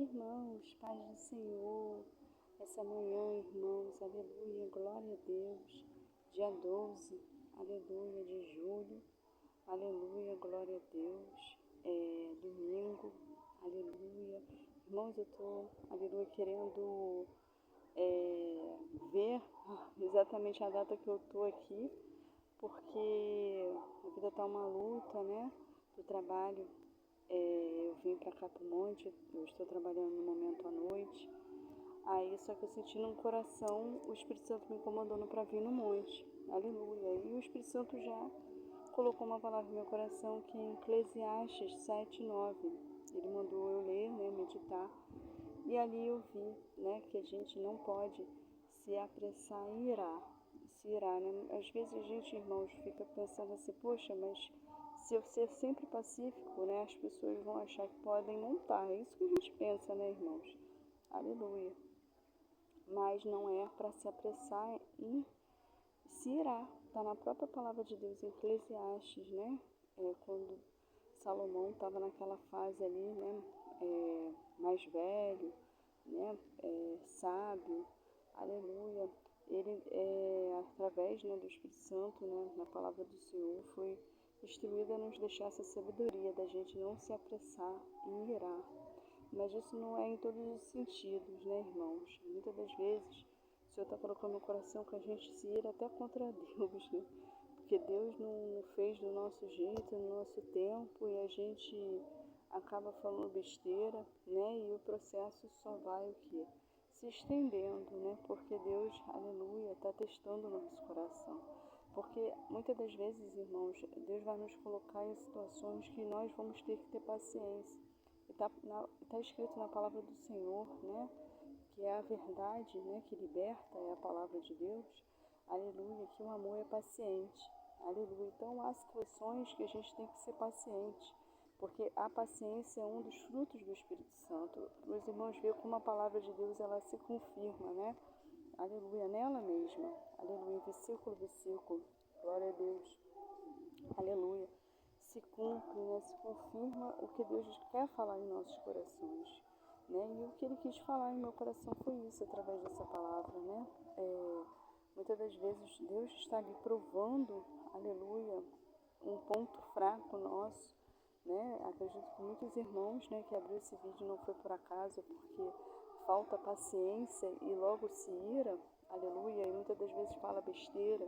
Irmãos, paz do Senhor, essa manhã, irmãos, aleluia, glória a Deus, dia 12, aleluia, de julho, aleluia, glória a Deus, domingo, aleluia. Irmãos, eu estou, aleluia, querendo ver exatamente a data que eu estou aqui, porque a vida está uma luta, né, do trabalho. Eu vim para cá pro monte, eu estou trabalhando no momento à noite. Aí só que eu senti no coração, o Espírito Santo me incomodando para vir no monte. Aleluia. E o Espírito Santo já colocou uma palavra no meu coração que é em Eclesiastes 7:9. Ele mandou eu ler, né, meditar. E ali eu vi, né, que a gente não pode se apressar em se irar, né? Às vezes a gente, irmãos, fica pensando assim, poxa, mas se eu ser sempre pacífico, né, as pessoas vão achar que podem montar. É isso que a gente pensa, né, irmãos? Aleluia. Mas não é para se apressar e se irar. Está na própria palavra de Deus, em Eclesiastes, né? Quando Salomão estava naquela fase ali, né? Mais velho, né? Sábio, aleluia. Ele, através, né, do Espírito Santo, né, na palavra do Senhor, foi instruído a nos deixar essa sabedoria da gente não se apressar e irar. Mas isso não é em todos os sentidos, né, irmãos? Muitas das vezes, o Senhor está colocando no coração que a gente se ira até contra Deus, né? Porque Deus não fez do nosso jeito, no nosso tempo, e a gente acaba falando besteira, né? E o processo só vai o quê? Se estendendo, né? Porque Deus, aleluia, está testando o nosso coração. Porque muitas das vezes, irmãos, Deus vai nos colocar em situações que nós vamos ter que ter paciência. Está escrito na palavra do Senhor, né? Que é a verdade, né? Que liberta, é a palavra de Deus. Aleluia, que o amor é paciente. Aleluia. Então há situações que a gente tem que ser paciente, porque a paciência é um dos frutos do Espírito Santo. Os irmãos veem como a palavra de Deus ela se confirma, né? Aleluia, nela mesma. Aleluia, versículo, versículo. Glória a Deus. Aleluia. Se cumpre, né? Se confirma o que Deus quer falar em nossos corações, né? E o que Ele quis falar em meu coração foi isso, através dessa palavra, né? Muitas das vezes Deus está ali provando, aleluia, um ponto fraco nosso, né? Acredito que muitos irmãos, né, que abriu esse vídeo não foi por acaso, porque falta paciência e logo se ira, aleluia, e muitas das vezes fala besteira,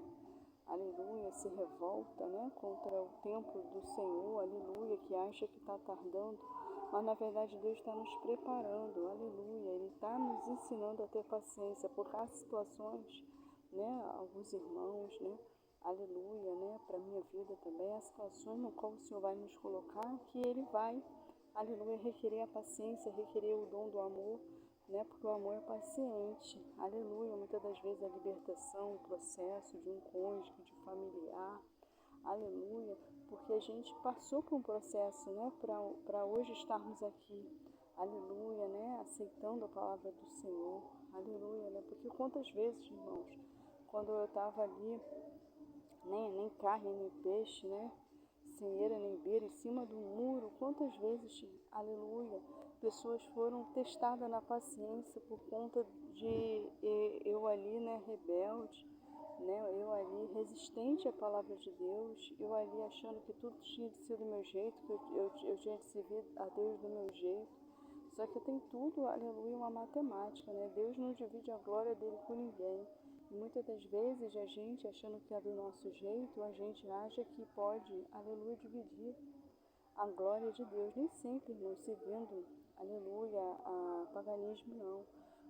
aleluia, se revolta, né, contra o templo do Senhor, aleluia, que acha que está tardando, mas na verdade Deus está nos preparando, aleluia, Ele está nos ensinando a ter paciência, porque há situações, né, alguns irmãos, né, aleluia, né, para a minha vida também, há situações no qual o Senhor vai nos colocar que Ele vai, aleluia, requerer a paciência, requerer o dom do amor, né, porque o amor é paciente, aleluia, muitas das vezes a libertação, o processo de um cônjuge, de familiar, aleluia, porque a gente passou por um processo, né, para hoje estarmos aqui, aleluia, né, aceitando a palavra do Senhor, aleluia, né, porque quantas vezes, irmãos, quando eu estava ali, nem carne, nem peixe, né, sem eira nem beira, em cima do muro, quantas vezes, aleluia, pessoas foram testadas na paciência por conta de eu ali, né, rebelde, né, eu ali resistente à palavra de Deus, eu ali achando que tudo tinha de ser do meu jeito, que eu tinha de servir a Deus do meu jeito. Só que tem tudo, aleluia, uma matemática, né? Deus não divide a glória dele com ninguém. E muitas das vezes a gente, achando que é do nosso jeito, a gente acha que pode, aleluia, dividir a glória de Deus. Nem sempre, irmãos, se vendo, aleluia, a paganismo, não.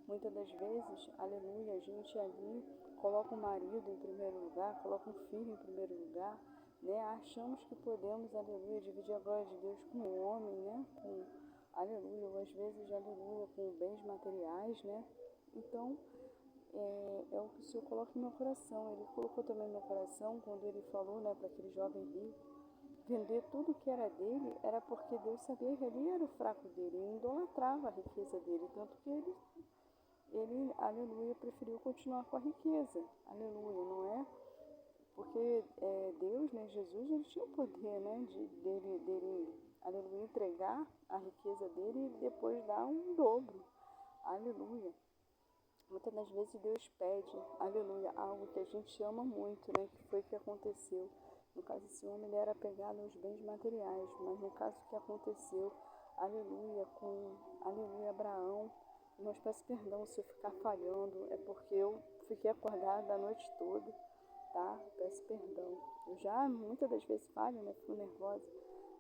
Muitas das vezes, aleluia, a gente ali coloca o marido em primeiro lugar, coloca o filho em primeiro lugar, né? Achamos que podemos, aleluia, dividir a glória de Deus com o homem, né? Com, aleluia, ou às vezes, aleluia, com bens materiais, né? Então, é o que o Senhor coloca no meu coração. Ele colocou também no meu coração quando ele falou, né, para aquele jovem rico, vender tudo que era dele era porque Deus sabia que ali era o fraco dele e idolatrava a riqueza dele, tanto que ele, aleluia, preferiu continuar com a riqueza, aleluia, não é? Porque Deus, né, Jesus, ele tinha o poder, né, dele, aleluia, entregar a riqueza dele e depois dar um dobro, aleluia. Muitas das vezes Deus pede, aleluia, algo que a gente ama muito, né, que foi o que aconteceu. No caso, esse homem ele era apegado aos bens materiais, mas no caso que aconteceu, aleluia, com, aleluia, Abraão, irmãos, peço perdão se eu ficar falhando, é porque eu fiquei acordada a noite toda, tá? Peço perdão. Eu já muitas das vezes falho, né? Fico nervosa,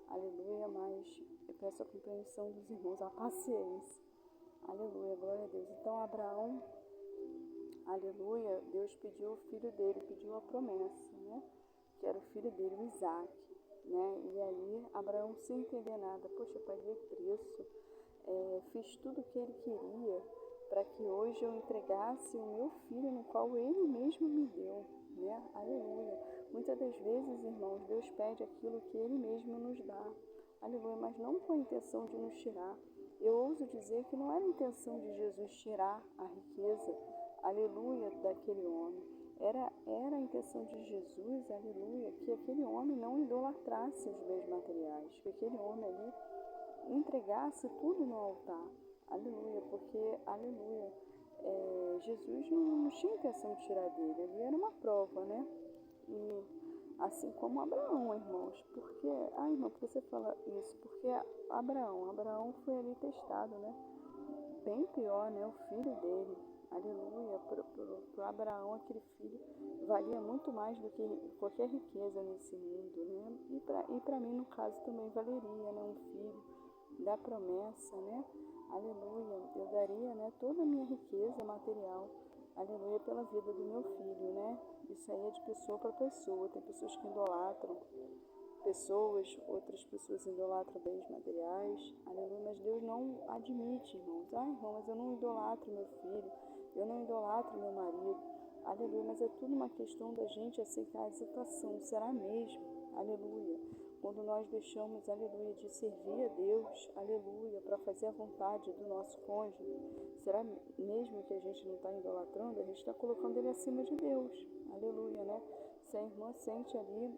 aleluia, mas eu peço a compreensão dos irmãos, a paciência, aleluia, glória a Deus. Então, Abraão, aleluia, Deus pediu o filho dele, pediu a promessa, né? Que era o filho dele, o Isaac, né? E aí, Abraão, sem entender nada, poxa, eu paguei preço, fiz tudo o que ele queria para que hoje eu entregasse o meu filho no qual ele mesmo me deu, né? Aleluia. Muitas das vezes, irmãos, Deus pede aquilo que ele mesmo nos dá, aleluia, mas não com a intenção de nos tirar. Eu ouso dizer que não era a intenção de Jesus tirar a riqueza, aleluia, daquele homem. Era a intenção de Jesus, aleluia, que aquele homem não idolatrasse os bens materiais, que aquele homem ali entregasse tudo no altar, aleluia, porque, aleluia, Jesus não tinha intenção de tirar dele, ele era uma prova, né? E assim como Abraão, irmãos, porque, irmão, por que você fala isso? Porque Abraão foi ali testado, né? Bem pior, né? O filho dele, aleluia, para Abraão aquele filho valia muito mais do que qualquer riqueza nesse mundo, né? E para mim, no caso, também valeria, né? Um filho da promessa, né? Aleluia, eu daria, né, toda a minha riqueza material, aleluia, pela vida do meu filho, né? Isso aí é de pessoa para pessoa. Tem pessoas que idolatram outras pessoas idolatram bens materiais, aleluia, mas Deus não admite, irmãos. Irmão, mas eu não idolatro meu filho, eu não idolatro meu marido, aleluia, mas é tudo uma questão da gente aceitar a situação, será mesmo, aleluia. Quando nós deixamos, aleluia, de servir a Deus, aleluia, para fazer a vontade do nosso cônjuge, será mesmo que a gente não está idolatrando? A gente está colocando ele acima de Deus, aleluia, né? Se a irmã sente ali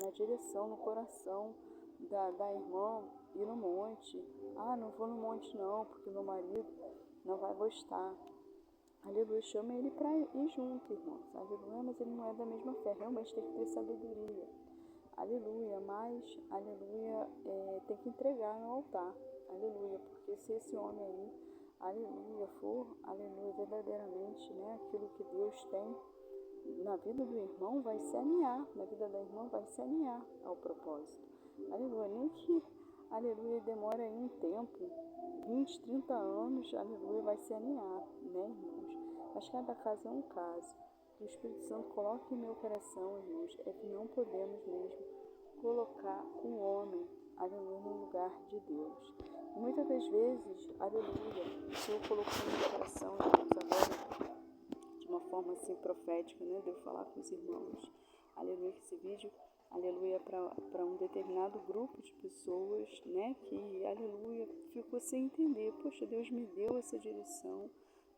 na direção, no coração da irmã ir no monte, não vou no monte não, porque meu marido não vai gostar. Aleluia, chama ele para ir junto, irmãos. Aleluia, mas ele não é da mesma fé, realmente tem que ter sabedoria. Aleluia, mas, aleluia, tem que entregar no altar, aleluia, porque se esse homem aí, aleluia, for, aleluia, verdadeiramente, né, aquilo que Deus tem na vida do irmão vai se alinhar, na vida da irmã vai se alinhar ao propósito, aleluia, nem que, aleluia, demora aí um tempo, 20, 30 anos, aleluia, vai se alinhar, né, irmãos, mas cada caso é um caso. Que o Espírito Santo coloque em meu coração, irmãos, é que não podemos mesmo colocar um homem, aleluia, no lugar de Deus. E muitas das vezes, aleluia, o Senhor colocou no meu coração, irmãos, agora, de uma forma assim profética, né, de eu falar com os irmãos, aleluia, que esse vídeo, aleluia, para um determinado grupo de pessoas, né, que, aleluia, ficou sem entender, poxa, Deus me deu essa direção,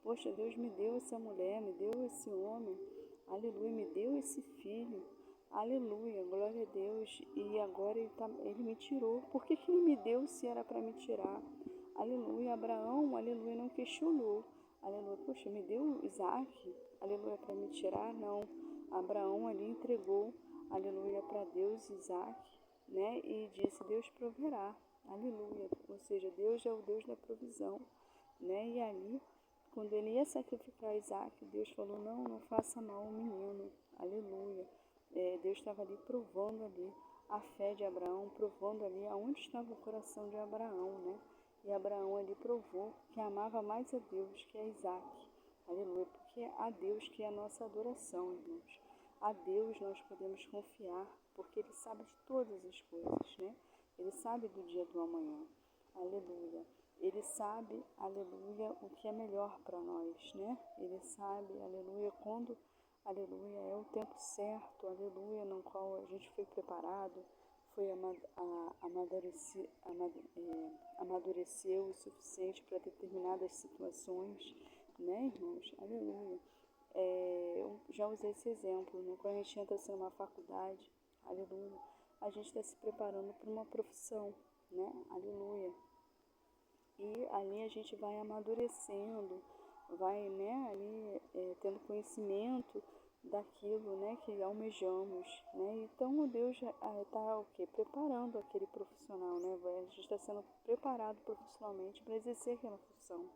poxa, Deus me deu essa mulher, me deu esse homem, aleluia, me deu esse filho, aleluia, glória a Deus, e agora ele me tirou. Por que ele me deu se era para me tirar? Aleluia, Abraão, aleluia, não questionou, aleluia, poxa, me deu Isaac, aleluia, para me tirar? Não, Abraão ali entregou, aleluia, para Deus Isaac, né, e disse, Deus proverá, aleluia, ou seja, Deus é o Deus da provisão, né, e ali, quando ele ia sacrificar Isaac, Deus falou, não faça mal ao menino, aleluia. Deus estava ali provando ali a fé de Abraão, provando ali aonde estava o coração de Abraão, né? E Abraão ali provou que amava mais a Deus que a Isaac, aleluia, porque é a Deus que é a nossa adoração, irmãos. A Deus nós podemos confiar, porque Ele sabe de todas as coisas, né? Ele sabe do dia do amanhã, aleluia. Ele sabe, aleluia, o que é melhor para nós, né? Ele sabe, aleluia, quando, aleluia, é o tempo certo, aleluia, no qual a gente foi preparado, foi amadureceu o suficiente para determinadas situações, né, irmãos? Aleluia. Eu já usei esse exemplo, né? Quando a gente entra assim, numa faculdade, aleluia, a gente está se preparando para uma profissão, né? Aleluia. E ali a gente vai amadurecendo, vai, né, ali tendo conhecimento daquilo, né, que almejamos, né? Então o Deus está o quê? Preparando aquele profissional, né? A gente está sendo preparado profissionalmente para exercer aquela função,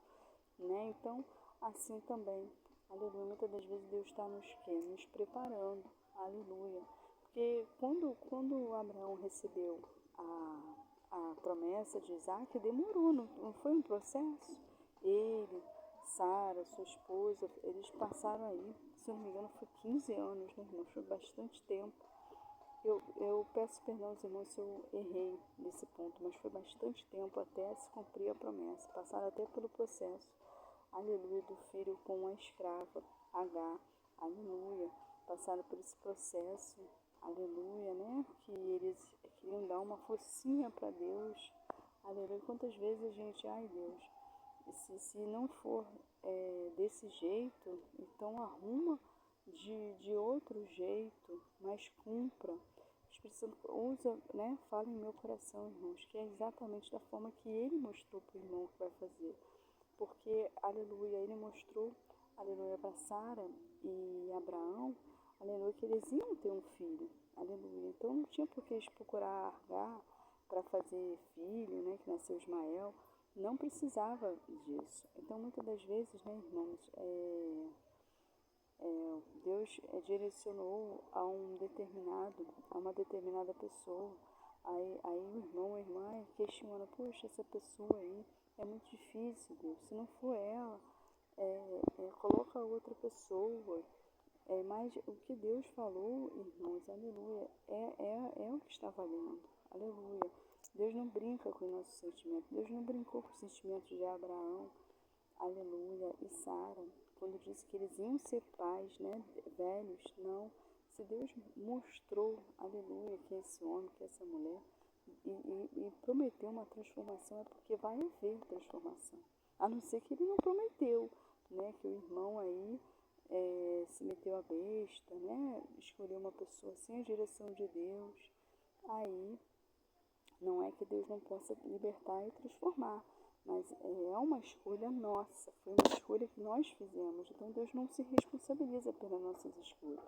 né? Então assim também, aleluia. Muitas das vezes Deus está nos preparando, aleluia. Porque quando Abraão recebeu a promessa de Isaac, demorou, não foi um processo? Ele, Sara, sua esposa, eles passaram aí, se eu não me engano, foi 15 anos, né, irmãos? Foi bastante tempo. Eu peço perdão aos irmãos se eu errei nesse ponto, mas foi bastante tempo até se cumprir a promessa. Passaram até pelo processo, aleluia, do filho com a escrava, H, aleluia. Passaram por esse processo, aleluia, né? Que eles queriam dar uma focinha para Deus, aleluia. Quantas vezes a gente, ai Deus, se não for desse jeito, então arruma de outro jeito, mas cumpra. O Espírito Santo usa, né? Fala em meu coração, irmãos, que é exatamente da forma que ele mostrou para o irmão que vai fazer. Porque, aleluia, ele mostrou, aleluia, para Sara e Abraão, aleluia, que eles iam ter um filho, aleluia. Então não tinha por que eles procurar Agar para fazer filho, né, que nasceu Ismael. Não precisava disso. Então muitas das vezes, né, irmãos, Deus direcionou a uma determinada pessoa. Aí o irmão ou a irmã questiona, poxa, essa pessoa aí é muito difícil, Deus. Se não for ela, coloca outra pessoa. Mas o que Deus falou, irmãos, aleluia, é o que está valendo. Aleluia. Deus não brinca com os nossos sentimentos. Deus não brincou com os sentimentos de Abraão, aleluia, e Sara, quando disse que eles iam ser pais, né, velhos, não. Se Deus mostrou, aleluia, que esse homem, que essa mulher, e prometeu uma transformação, é porque vai haver transformação. A não ser que ele não prometeu, né, que o irmão aí se meteu a besta, né, escolheu uma pessoa sem a direção de Deus. Aí não é que Deus não possa libertar e transformar, mas é uma escolha nossa, foi uma escolha que nós fizemos. Então Deus não se responsabiliza pelas nossas escolhas,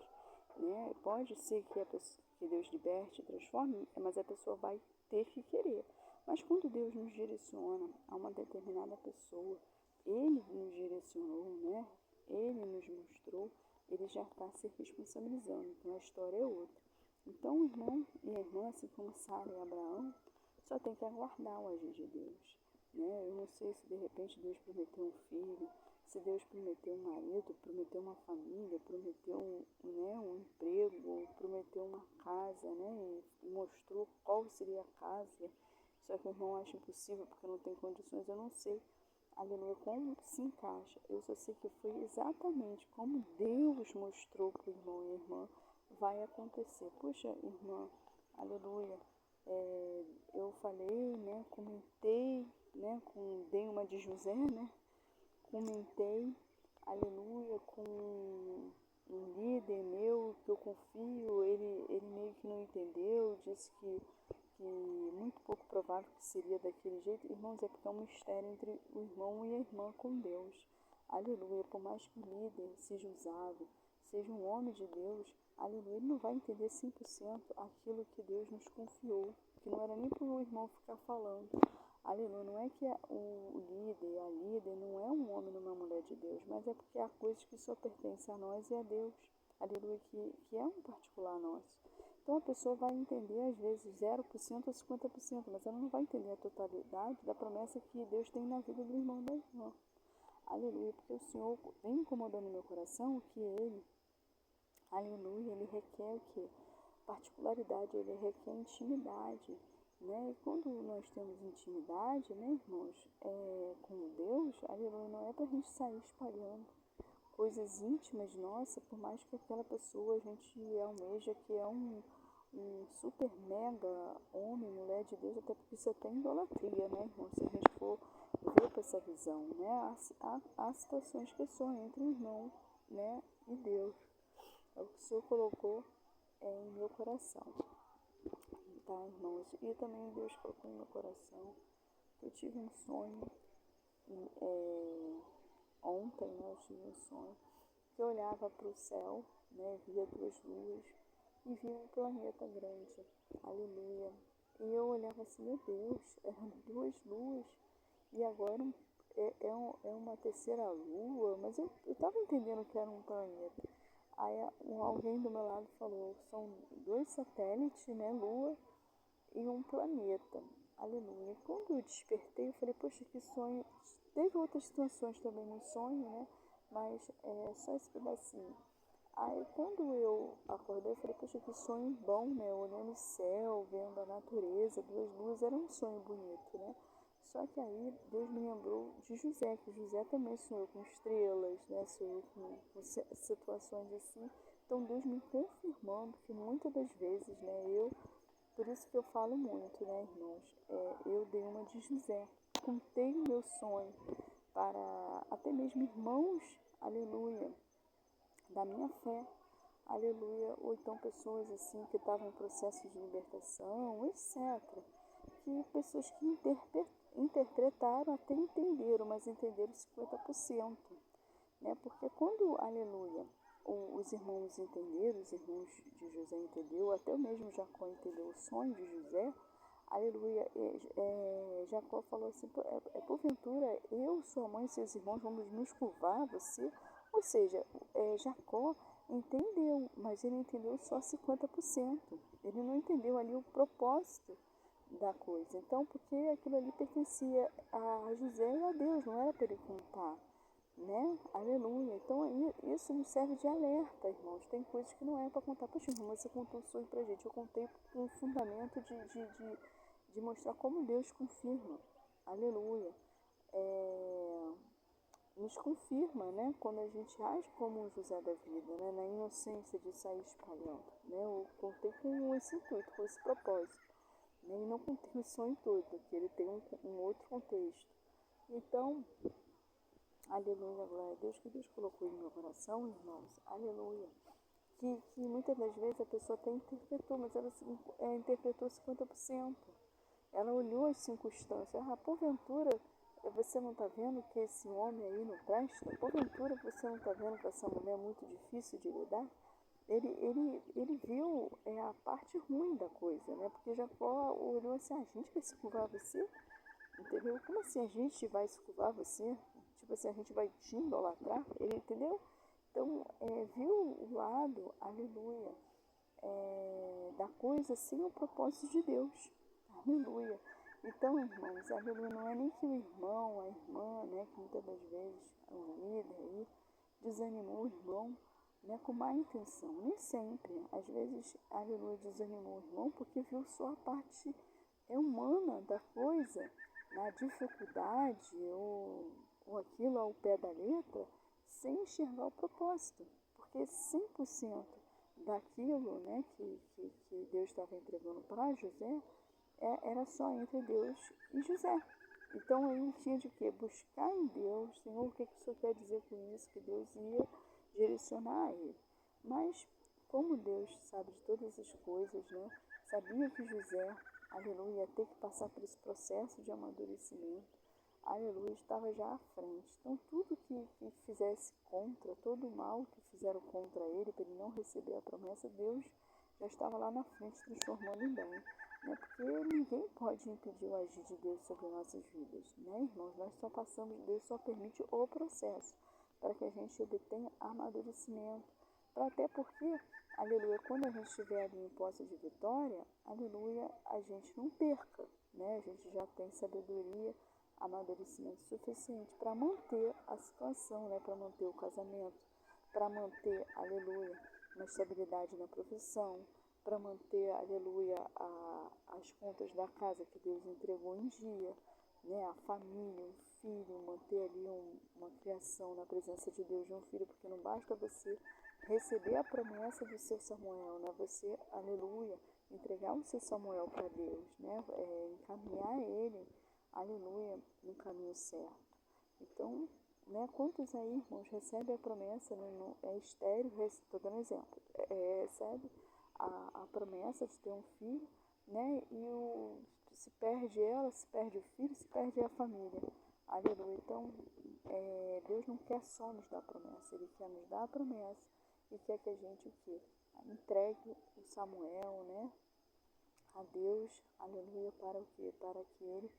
né? Pode ser que Deus liberte e transforme, mas a pessoa vai ter que querer. Mas quando Deus nos direciona a uma determinada pessoa, Ele nos direcionou, né? Ele nos mostrou, Ele já está se responsabilizando. Então a história é outra. Então o irmão e a irmã, assim como Sara e Abraão, só tem que aguardar o agir de Deus, né? Eu não sei se de repente Deus prometeu um filho, se Deus prometeu um marido, prometeu uma família, prometeu né, um emprego, prometeu uma casa, né? E mostrou qual seria a casa. Só que o irmão acha impossível porque não tem condições, eu não sei. Aleluia, como se encaixa. Eu só sei que foi exatamente como Deus mostrou para o irmão e a irmã vai acontecer. Poxa, irmã, aleluia. Eu falei, né, comentei, né, dei uma de José, né, comentei, aleluia, com um líder meu que eu confio, ele meio que não entendeu, disse que muito pouco provável que seria daquele jeito. Irmãos, é porque é um mistério entre o irmão e a irmã com Deus. Aleluia, por mais que o líder seja usado, seja um homem de Deus, aleluia, ele não vai entender 100% aquilo que Deus nos confiou, que não era nem para o irmão ficar falando. Aleluia, não é que o líder, a líder, não é um homem ou uma mulher de Deus, mas é porque há coisas que só pertencem a nós e a Deus. Aleluia, que é um particular nosso. Então a pessoa vai entender às vezes 0% ou 50%, mas ela não vai entender a totalidade da promessa que Deus tem na vida do irmão e da irmã. Aleluia, porque o Senhor vem incomodando no meu coração que Ele, aleluia, Ele requer o quê? Particularidade, Ele requer intimidade, né? E quando nós temos intimidade, né, irmãos, com Deus, aleluia, não é para a gente sair espalhando coisas íntimas nossas, por mais que aquela pessoa a gente almeja que é um super mega homem, mulher de Deus, até porque isso é até idolatria, né, irmão? Se a gente for ver para essa visão, né? Há situações que são entre o irmão, né, e Deus. É o que o Senhor colocou em meu coração. tá, irmãos? E também Deus colocou no meu coração que eu tive um sonho, ontem, né, eu tive um sonho, que eu olhava para o céu, né, via duas luas e via um planeta grande, aleluia. E eu olhava assim, meu Deus, eram duas luas e agora é uma terceira lua, mas eu estava entendendo que era um planeta. Aí alguém do meu lado falou, são dois satélites, né, lua e um planeta, aleluia. E quando eu despertei, eu falei, poxa, que sonho. Teve outras situações também no sonho, né, mas só esse pedacinho. Aí quando eu acordei, eu falei, poxa, que sonho bom, né? Olhando o céu, vendo a natureza, duas luzes, era um sonho bonito, né? Só que aí Deus me lembrou de José, que José também sonhou com estrelas, né? Sonhou com situações assim. Então Deus me confirmando que muitas das vezes, né? Por isso que eu falo muito, né, irmãos? Eu dei uma de José. Contei o meu sonho para até mesmo irmãos, aleluia, da minha fé, aleluia, ou então pessoas assim que estavam em processo de libertação, etc. Que pessoas que interpretaram até entenderam, mas entenderam 50%, né? Porque quando, aleluia, os irmãos entenderam, os irmãos de José entendeu, até o mesmo Jacó entendeu o sonho de José, aleluia, Jacó falou assim, porventura eu, sua mãe e seus irmãos vamos nos curvar a você? Ou seja, Jacó entendeu, mas ele entendeu só 50%. Ele não entendeu ali o propósito da coisa. Então, porque aquilo ali pertencia a José e a Deus, não era para ele contar, né? Aleluia. Então, isso nos serve de alerta, irmãos. Tem coisas que não é para contar. Poxa, irmão, você contou um sonho pra gente. Eu contei com o fundamento de mostrar como Deus confirma. Aleluia. Nos confirma, né? Quando a gente age como um José da vida, né? Na inocência de sair espalhando, né? Eu contei com esse intuito, com esse propósito, né? E não contei o sonho todo, porque ele tem um outro contexto. Então, aleluia, glória a Deus, que Deus colocou no meu coração, irmãos, aleluia. Que muitas das vezes a pessoa até interpretou, mas ela interpretou 50%. Ela olhou as circunstâncias. Porventura, você não está vendo que esse homem aí não presta? Porventura, você não está vendo que essa mulher é muito difícil de lidar? Ele viu a parte ruim da coisa, né? Porque Jacó olhou assim, a gente vai se curvar você? Entendeu? Como assim a gente vai se curvar você? Tipo assim, a gente vai te idolatrar? Ele entendeu? Então, viu o lado, aleluia, da coisa sem o propósito de Deus. Aleluia. Então, irmãos, aleluia, não é nem que o irmão, a irmã, né, que muitas das vezes um líder aí desanimou o irmão, né, com má intenção. Nem sempre. Às vezes, aleluia, desanimou o irmão porque viu só a parte humana da coisa, na dificuldade ou aquilo ao pé da letra, sem enxergar o propósito. Porque 100% daquilo, né, que Deus estava entregando para José era só entre Deus e José. Então ele tinha de quê? Buscar em Deus, Senhor, o que o Senhor quer dizer com isso? Que Deus ia direcionar a ele. Mas como Deus sabe de todas as coisas, né? Sabia que José, aleluia, ia ter que passar por esse processo de amadurecimento. Aleluia, estava já à frente. Então tudo que fizesse contra, todo o mal que fizeram contra ele, para ele não receber a promessa, Deus já estava lá na frente transformando em bem. Né? Porque ninguém pode impedir o agir de Deus sobre nossas vidas, né, irmãos? Nós só passamos, Deus só permite o processo para que a gente obtenha amadurecimento. Até porque, aleluia, quando a gente estiver ali em posse de vitória, aleluia, a gente não perca, né? A gente já tem sabedoria, amadurecimento suficiente para manter a situação, né? Para manter o casamento, para manter, aleluia, uma estabilidade na profissão, para manter, aleluia, as contas da casa que Deus entregou em dia, né? A família, o filho, manter ali uma criação na presença de Deus de um filho, porque não basta você receber a promessa do seu Samuel, né? Você, aleluia, entregar o seu Samuel para Deus, né? Encaminhar ele, aleluia, no caminho certo. Então, né, quantos aí, irmãos, recebem a promessa, né? É estéril, estou dando exemplo, recebe a promessa de ter um filho, né? Se perde ela, se perde o filho, se perde a família. Aleluia. Então, Deus não quer só nos dar a promessa, Ele quer nos dar a promessa e quer que a gente o quê? Entregue o Samuel, né? A Deus, aleluia, para o quê? Para que ele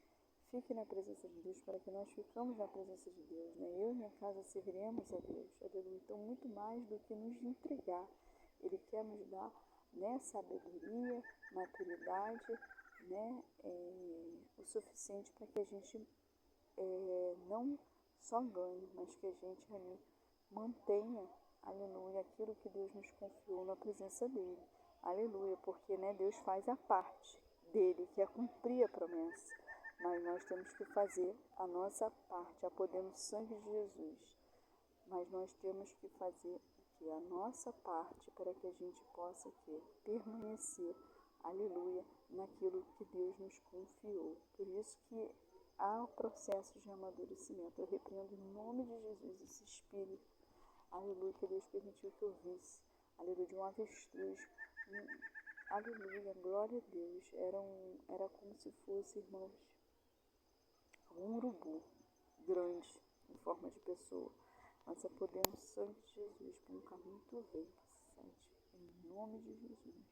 fique na presença de Deus, para que nós ficamos na presença de Deus, né? Eu e minha casa serviremos a Deus, aleluia. Então, muito mais do que nos entregar, Ele quer nos dar, né, sabedoria, maturidade, né, o suficiente para que a gente não só ganhe, mas que a gente ali mantenha, aleluia, aquilo que Deus nos confiou na presença dEle. Aleluia, porque, né, Deus faz a parte dEle, que é cumprir a promessa. Mas nós temos que fazer a nossa parte, a poder no sangue de Jesus. Mas nós temos que fazer aqui a nossa parte para que a gente possa aqui permanecer, aleluia, naquilo que Deus nos confiou. Por isso que há o processo de amadurecimento. Eu repreendo em nome de Jesus esse espírito, aleluia, que Deus permitiu que eu visse, aleluia, de um avestruz, aleluia, glória a Deus. Era como se fosse, irmãos, um urubu grande, em forma de pessoa. Mas é poder no sangue de Jesus, por um caminho tu vem, paciente, em nome de Jesus.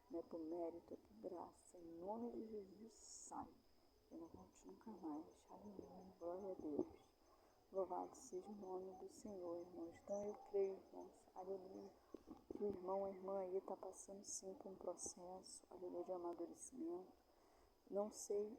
Não é por mérito, é por graça, em nome de Jesus, sai. E não volte nunca mais. Aleluia, glória a Deus. Louvado seja o nome do Senhor, irmãos. Então eu creio, irmãos, aleluia, que o irmão, a irmã aí está passando sim por um processo, aleluia, de amadurecimento. Não sei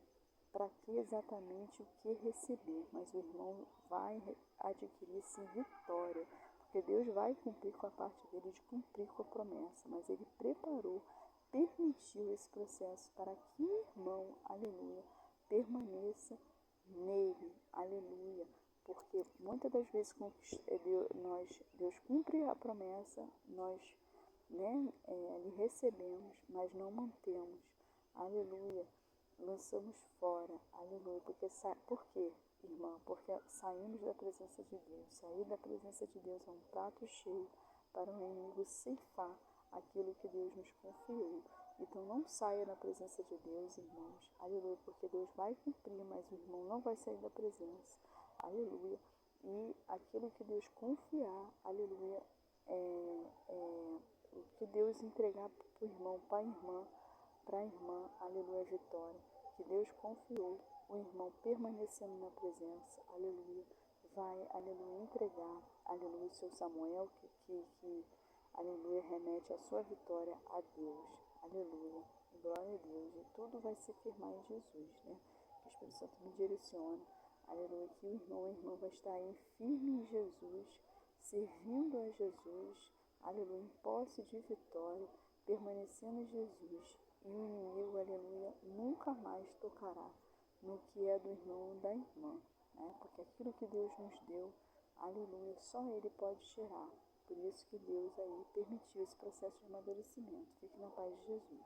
para que exatamente o que receber, mas o irmão vai adquirir sim vitória, porque Deus vai cumprir com a parte dele de cumprir com a promessa, mas ele preparou, permitiu esse processo para que o irmão, aleluia, permaneça nele, aleluia, porque muitas das vezes Deus cumpre a promessa, nós, né, lhe recebemos, mas não mantemos, aleluia. Lançamos fora, aleluia, por quê, irmã? Porque saímos da presença de Deus. Sair da presença de Deus é um prato cheio para o inimigo ceifar aquilo que Deus nos confiou. Então não saia da presença de Deus, irmãos, aleluia, porque Deus vai cumprir, mas o irmão não vai sair da presença, aleluia. E aquilo que Deus confiar, aleluia, o que Deus entregar para o irmão, para a irmã, aleluia, vitória, que Deus confiou, o irmão permanecendo na presença, aleluia, vai, aleluia, entregar, aleluia, o seu Samuel, aleluia, remete a sua vitória a Deus, aleluia, glória a Deus, e tudo vai se firmar em Jesus, né, que o Espírito Santo me direciona, aleluia, que o irmão e a irmã vai estar aí firme em Jesus, servindo a Jesus, aleluia, em posse de vitória, permanecendo em Jesus, e o inimigo, aleluia, nunca mais tocará no que é do irmão ou da irmã, né? Porque aquilo que Deus nos deu, aleluia, só Ele pode tirar. Por isso que Deus aí permitiu esse processo de amadurecimento. Fique na paz de Jesus.